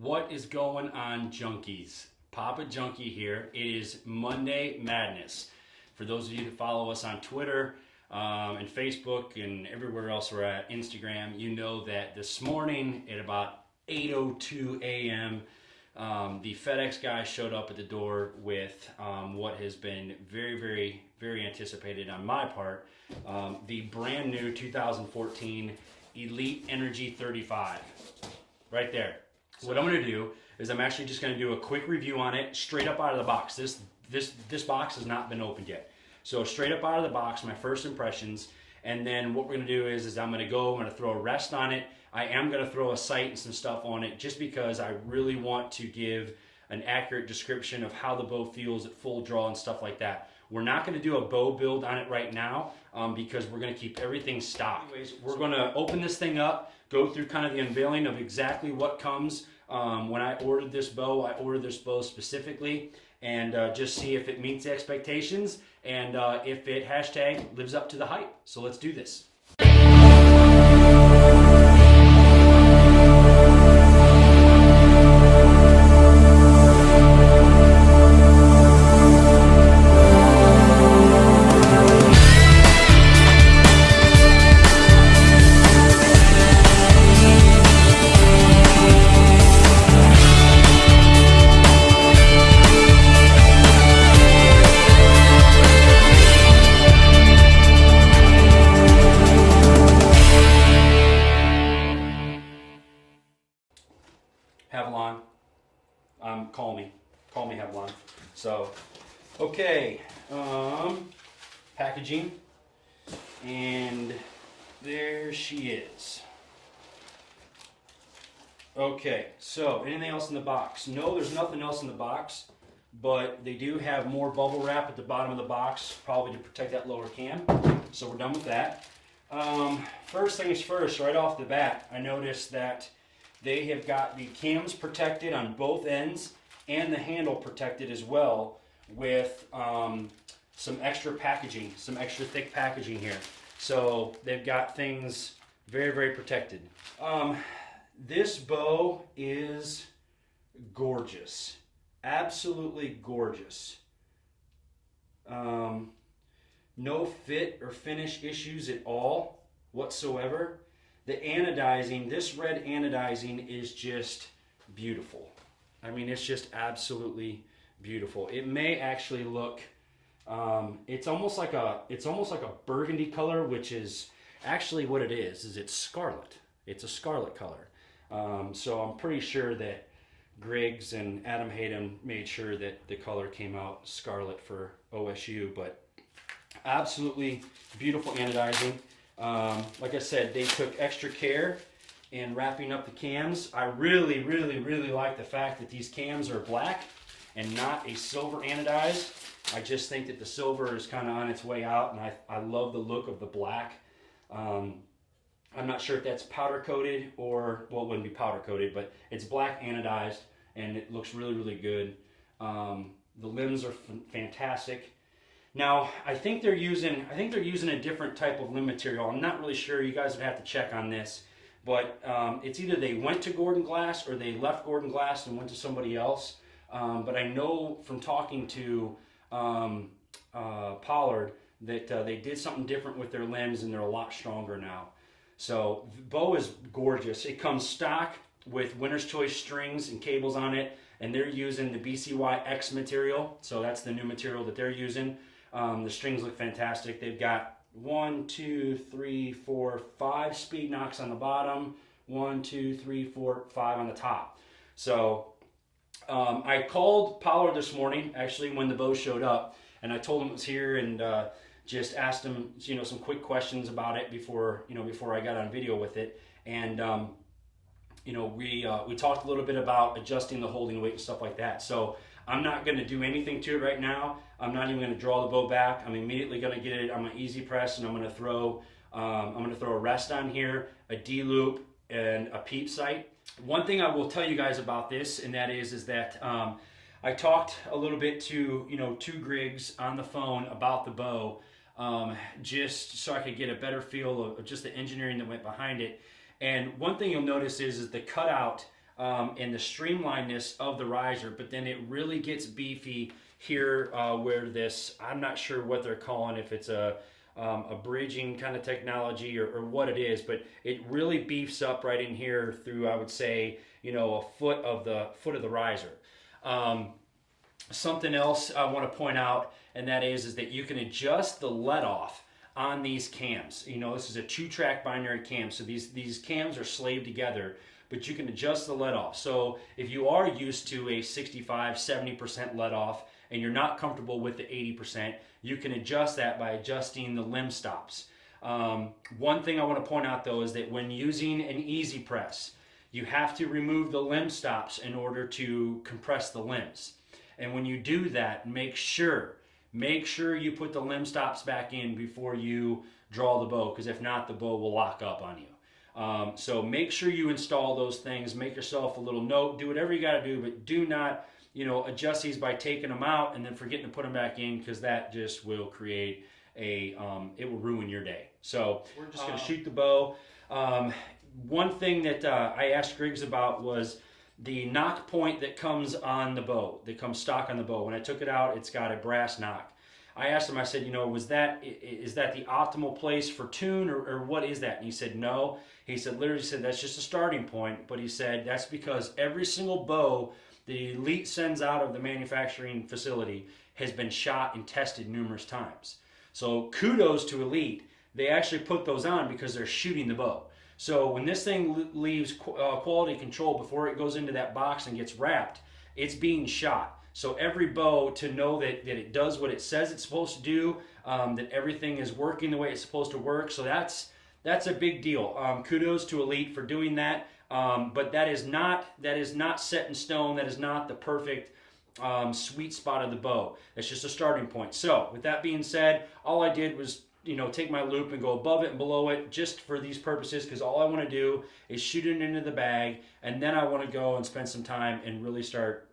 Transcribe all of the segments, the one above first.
What is going on, junkies? Papa Junkie here. It is Monday Madness. For those of you that follow us on Twitter and Facebook and everywhere else we're at, Instagram, you know that this morning at about 8:02 a.m., the FedEx guy showed up at the door with what has been very anticipated on my part, the brand new 2014 Elite Energy 35. Right there. So what I'm going to do is I'm actually just going to do a quick review on it straight up out of the box. This box has not been opened yet. So straight up out of the box, my first impressions, and then what we're going to do is I'm going to throw a rest on it. I am going to throw a sight and some stuff on it just because I really want to give an accurate description of how the bow feels at full draw and stuff like that. We're not going to do a bow build on it right now because we're going to keep everything stock. Anyways, we're going to open this thing up, go through kind of the unveiling of exactly what comes. When I ordered this bow specifically, and just see if it meets expectations and if it hashtag lives up to the hype. So let's do this. Havalon, call me Havalon. So, okay, packaging, and there she is. Okay, so anything else in the box? No, there's nothing else in the box, but they do have more bubble wrap at the bottom of the box, probably to protect that lower cam. So we're done with that. First things first, right off the bat, I noticed that they have got the cams protected on both ends and the handle protected as well with some extra packaging, some extra thick packaging here. So they've got things very protected. This bow is gorgeous, absolutely gorgeous. No fit or finish issues at all whatsoever. The anodizing, this red anodizing is just beautiful. I mean, it's just absolutely beautiful. It may actually look, it's almost like a burgundy color, which is actually what it is it's scarlet. It's a scarlet color. So I'm pretty sure that Griggs and Adam Hayden made sure that the color came out scarlet for OSU, but absolutely beautiful anodizing. Like I said, they took extra care in wrapping up the cams. I really like the fact that these cams are black and not a silver anodized. I just think that the silver is kind of on its way out, and I love the look of the black. I'm not sure if that's powder coated or, well, it wouldn't be powder coated, but it's black anodized and it looks really good. The limbs are fantastic. Now, I think they're using a different type of limb material. I'm not really sure. You guys would have to check on this. But it's either they went to Gordon Glass or they left Gordon Glass and went to somebody else. But I know from talking to Pollard that they did something different with their limbs and they're a lot stronger now. So the bow is gorgeous. It comes stock with Winner's Choice strings and cables on it. And they're using the BCY X material. So that's the new material that they're using. The strings look fantastic. They've got 5 speed knocks on the bottom, 1, 2, 3, 4, 5 on the top. So I called Pollard this morning, actually, when the bow showed up, and I told him it was here and just asked him, some quick questions about it before I got on video with it. And we talked a little bit about adjusting the holding weight and stuff like that. So I'm not going to do anything to it right now. I'm not even going to draw the bow back. I'm immediately going to get it on my easy press, and I'm going to throw a rest on here, a D loop, and a peep sight. One thing I will tell you guys about this, and that is that I talked a little bit to Griggs on the phone about the bow, just so I could get a better feel of just the engineering that went behind it. And one thing you'll notice is the cutout and the streamlinedness of the riser, but then it really gets beefy here where this, I'm not sure what they're calling, if it's a bridging kind of technology or what it is, but it really beefs up right in here through, I would say, a foot of the riser. Something else I want to point out, and that is that you can adjust the let off on these cams. This is a 2-track binary cam, so these cams are slaved together, but you can adjust the let off. So if you are used to a 65-70% let off and you're not comfortable with the 80%, you can adjust that by adjusting the limb stops. One thing I want to point out though is that when using an easy press, you have to remove the limb stops in order to compress the limbs. And when you do that, make sure you put the limb stops back in before you draw the bow, because if not, the bow will lock up on you. So make sure you install those things. Make yourself a little note. Do whatever you got to do, but do not, adjust these by taking them out and then forgetting to put them back in, because that just will create it will ruin your day. So we're just going to shoot the bow. One thing that I asked Griggs about was the knock point that comes on the bow, that comes stock on the bow. When I took it out, it's got a brass knock. I asked him, I said, is that the optimal place for tune, or what is that? And he said, no. He said, literally said, that's just a starting point. But he said, that's because every single bow the Elite sends out of the manufacturing facility has been shot and tested numerous times. So kudos to Elite. They actually put those on because they're shooting the bow. So when this thing leaves quality control before it goes into that box and gets wrapped, it's being shot. So every bow, to know that it does what it says it's supposed to do, that everything is working the way it's supposed to work. So that's a big deal. Kudos to Elite for doing that. But that is not set in stone. That is not the perfect sweet spot of the bow. It's just a starting point. So with that being said, all I did was take my loop and go above it and below it just for these purposes, because all I want to do is shoot it into the bag, and then I want to go and spend some time and really start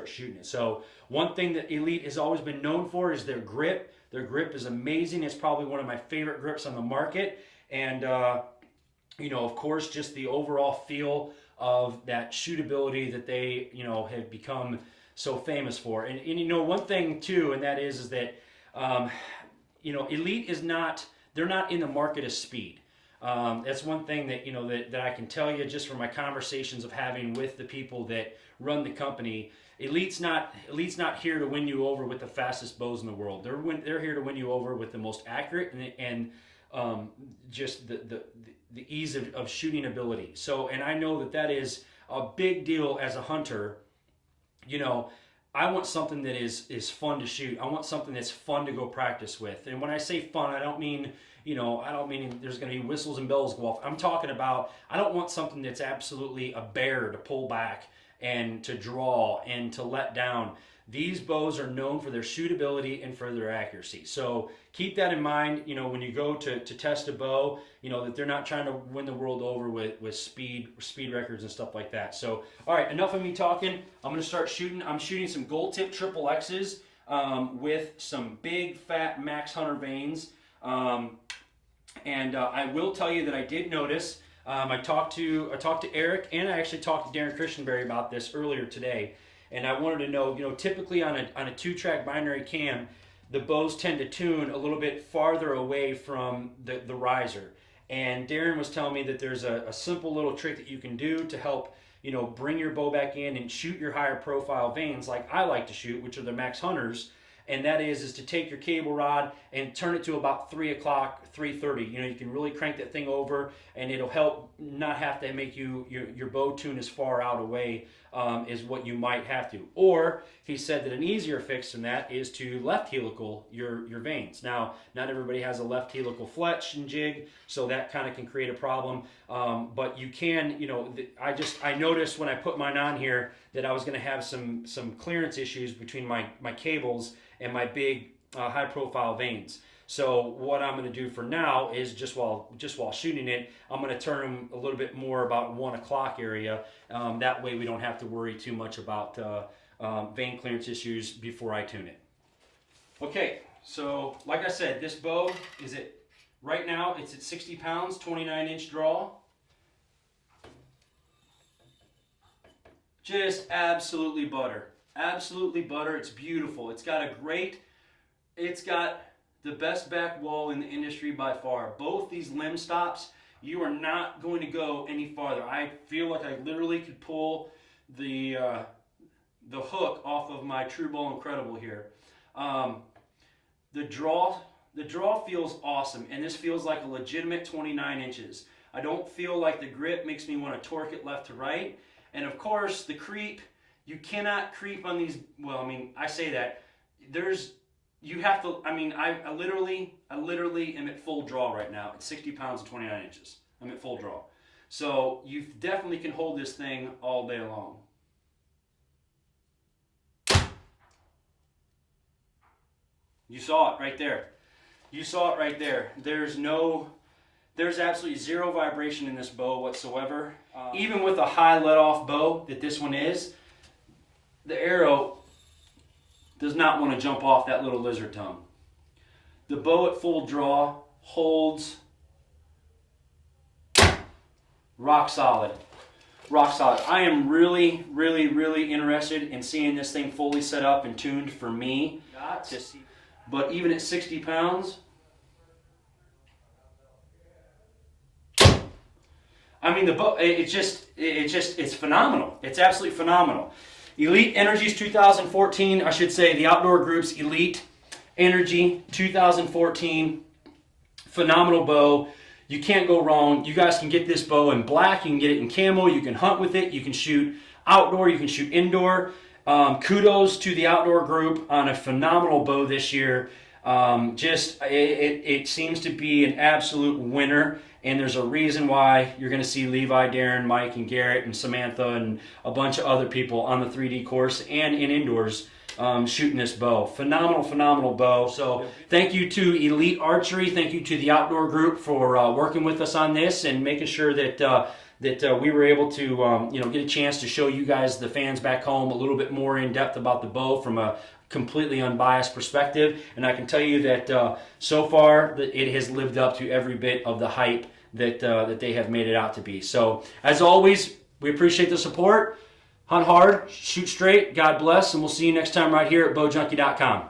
shooting it. So one thing that Elite has always been known for is their grip. Their grip is amazing. It's probably one of my favorite grips on the market. And of course, just the overall feel of that shootability that they have become so famous for. And one thing too, and that is that Elite is not, they're not in the market of speed. That's one thing that, that I can tell you just from my conversations of having with the people that run the company. Elite's not here to win you over with the fastest bows in the world. They're here to win you over with the most accurate and just the ease of shooting ability. So, and I know that is a big deal as a hunter. I want something that is fun to shoot. I want something that's fun to go practice with. And when I say fun, I don't mean there's going to be whistles and bells go off. I'm talking about, I don't want something that's absolutely a bear to pull back and to draw and to let down. These bows are known for their shootability and for their accuracy. So keep that in mind, when you go to test a bow, that they're not trying to win the world over with speed records and stuff like that. So, all right, enough of me talking. I'm going to start shooting. I'm shooting some gold tip triple X's with some big fat Max Hunter vanes. And I will tell you that I did notice, I talked to Eric, and I actually talked to Darren Christianberry about this earlier today. And I wanted to know, typically on a 2-track binary cam, the bows tend to tune a little bit farther away from the riser. And Darren was telling me that there's a simple little trick that you can do to help, bring your bow back in and shoot your higher profile vanes like I like to shoot, which are the Max Hunters. And that is to take your cable rod and turn it to about 3 o'clock, 3:30. You can really crank that thing over, and it'll help not have to make your bow tune as far out away as what you might have to. Or he said that an easier fix than that is to left helical your vanes. Now, not everybody has a left helical fletch and jig, so that kind of can create a problem. But you can, I noticed when I put mine on here that I was going to have some clearance issues between my cables and my big high-profile vanes. So what I'm going to do for now is just while shooting it, I'm going to turn them a little bit more about 1 o'clock area. That way we don't have to worry too much about vane clearance issues before I tune it. Okay, so like I said, this bow is right now it's at 60 pounds, 29-inch draw. Just absolutely butter. Absolutely butter. It's beautiful. It's got the best back wall in the industry by far. Both these limb stops, you are not going to go any farther. I feel like I literally could pull the hook off of my Trueball Incredible here. The draw feels awesome, and this feels like a legitimate 29 inches. I don't feel like the grip makes me want to torque it left to right. And of course, the creep, you cannot creep on these. Well, I mean, I say that. You have to, I mean, I literally am at full draw right now. It's 60 pounds and 29 inches. I'm at full draw. So you definitely can hold this thing all day long. You saw it right there. You saw it right there. There's absolutely zero vibration in this bow whatsoever. Even with a high let-off bow that this one is, the arrow does not want to jump off that little lizard tongue. The bow at full draw holds rock solid. Rock solid. I am really, really, really interested in seeing this thing fully set up and tuned for me. But even at 60 pounds, I mean, the bow, it's phenomenal. It's absolutely phenomenal. Elite Energies 2014, I should say the Outdoor Group's Elite Energy 2014. Phenomenal bow. You can't go wrong. You guys can get this bow in black. You can get it in camo. You can hunt with it. You can shoot outdoor. You can shoot indoor. Kudos to the Outdoor Group on a phenomenal bow this year. It seems to be an absolute winner, and there's a reason why you're going to see Levi, Darren, Mike, and Garrett, and Samantha, and a bunch of other people on the 3D course and in indoors shooting this bow. Phenomenal, phenomenal bow. So thank you to Elite Archery. Thank you to the Outdoor Group for working with us on this and making sure that we were able to get a chance to show you guys, the fans back home, a little bit more in depth about the bow from a completely unbiased perspective. And I can tell you that so far it has lived up to every bit of the hype that they have made it out to be. So as always, we appreciate the support. Hunt hard, shoot straight, God bless, and we'll see you next time right here at bowjunkie.com.